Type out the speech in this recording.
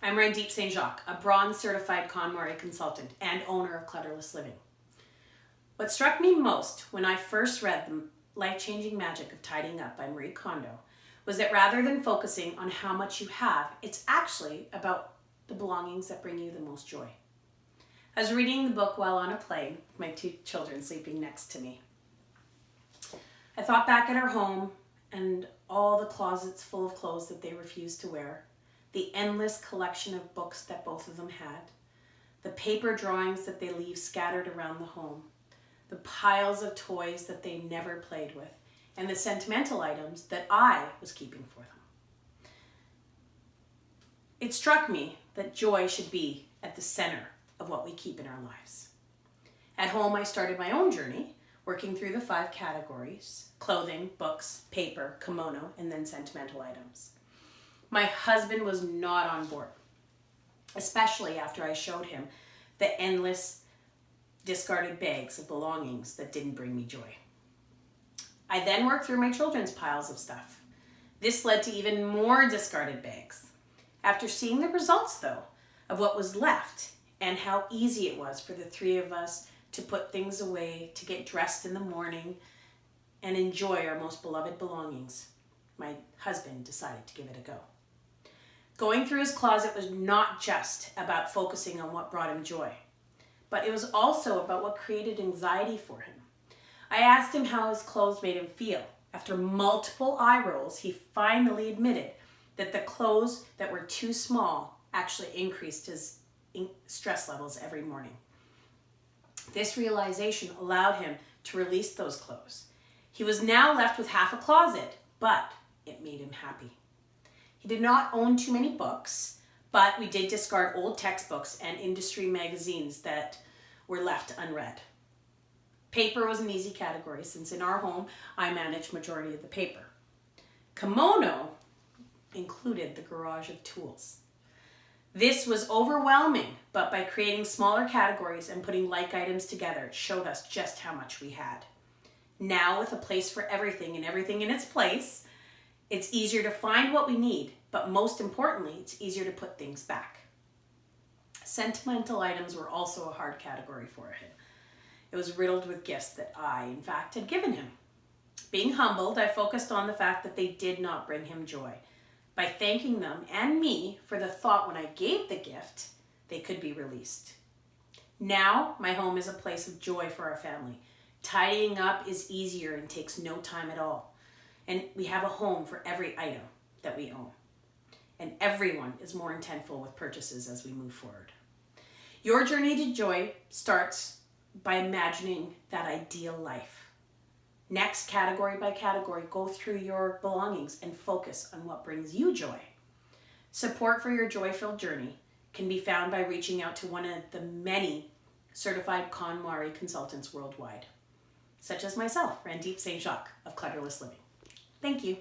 I'm Randeep Jacques, a bronze certified KonMari consultant and owner of ClutterLess Living. What struck me most when I first read The Life-Changing Magic of Tidying Up by Marie Kondo was that rather than focusing on how much you have, it's actually about the belongings that bring you the most joy. I was reading the book while on a plane with my 2 children sleeping next to me. I thought back at our home and all the closets full of clothes that they refused to wear, the endless collection of books that both of them had, the paper drawings that they leave scattered around the home, the piles of toys that they never played with, and the sentimental items that I was keeping for them. It struck me that joy should be at the center of what we keep in our lives. At home, I started my own journey, working through the 5 categories: clothing, books, paper, kimono, and then sentimental items. My husband was not on board, especially after I showed him the endless discarded bags of belongings that didn't bring me joy. I then worked through my children's piles of stuff. This led to even more discarded bags. After seeing the results, though, of what was left and how easy it was for the 3 of us to put things away, to get dressed in the morning, and enjoy our most beloved belongings, my husband decided to give it a go. Going through his closet was not just about focusing on what brought him joy, but it was also about what created anxiety for him. I asked him how his clothes made him feel. After multiple eye rolls, he finally admitted that the clothes that were too small actually increased his stress levels every morning. This realization allowed him to release those clothes. He was now left with half a closet, but it made him happy. He did not own too many books, but we did discard old textbooks and industry magazines that were left unread. Paper was an easy category since in our home, I managed majority of the paper. Kimono included the garage of tools. This was overwhelming, but by creating smaller categories and putting like items together, it showed us just how much we had. Now, with a place for everything and everything in its place, it's easier to find what we need, but most importantly, it's easier to put things back. Sentimental items were also a hard category for him. It was riddled with gifts that I, in fact, had given him. Being humbled, I focused on the fact that they did not bring him joy, by thanking them and me for the thought when I gave the gift, they could be released. Now, my home is a place of joy for our family. Tidying up is easier and takes no time at all. And we have a home for every item that we own. And everyone is more intentful with purchases as we move forward. Your journey to joy starts by imagining that ideal life. Next, category by category, go through your belongings and focus on what brings you joy. Support for your joy-filled journey can be found by reaching out to one of the many certified KonMari consultants worldwide, such as myself, Randeep Jacques of ClutterLess Living. Thank you.